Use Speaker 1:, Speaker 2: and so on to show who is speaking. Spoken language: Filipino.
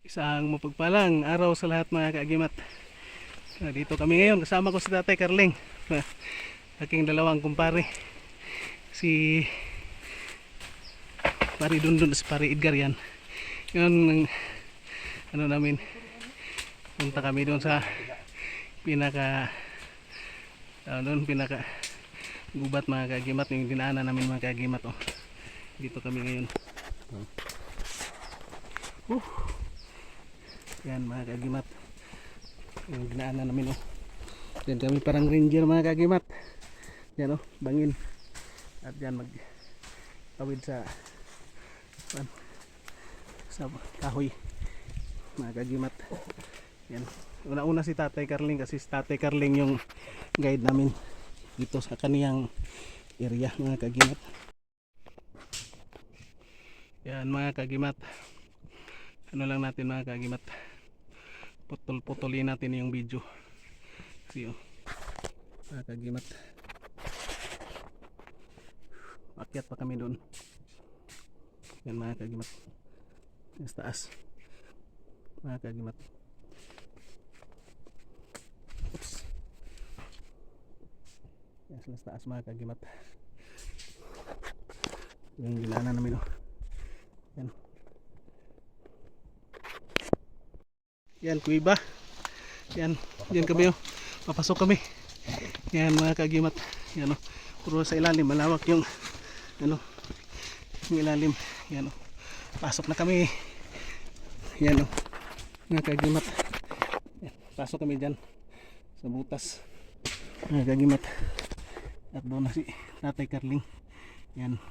Speaker 1: Isang mapagpalang araw sa lahat mga kaagimat. Dito kami ngayon kasama ko si Tatay Carling, aking dalawang kumpare, si Pari Dundun at si Pari Edgar yan. Yun ano namin, punta kami doon sa pinaka pinaka gubat mga kaagimat, yung dinaanan namin mga kaagimat. Dito kami ngayon. Yan mga kaagimat, yung dinaanan namin. Yan kami parang ranger mga kaagimat. Yan bangin. At yan magtawid sa kahoy mga kaagimat. Yan, una-una si Tatay Carling, kasi si Tatay Carling yung guide namin dito sa kaniyang area mga kaagimat. Yan mga kaagimat, ano lang natin mga kaagimat, putol-putulin natin yung video kasi mga kaagimat, akyat pa kami doon. Yan mga kaagimat, sa taas mga kaagimat. Oops. Yan sa taas mga kaagimat, yung ginaanan namin. Yan. Yan, kuiba. Yan, yan kami papasok kami. Yan mga kaagimat. Yan puro sa ilalim, malawak yung yung ilalim. Yan pasok na kami. Yan mga kaagimat. Yan, pasok kami dyan sa butas mga kaagimat. At doon na si Tatay Carling. Yan.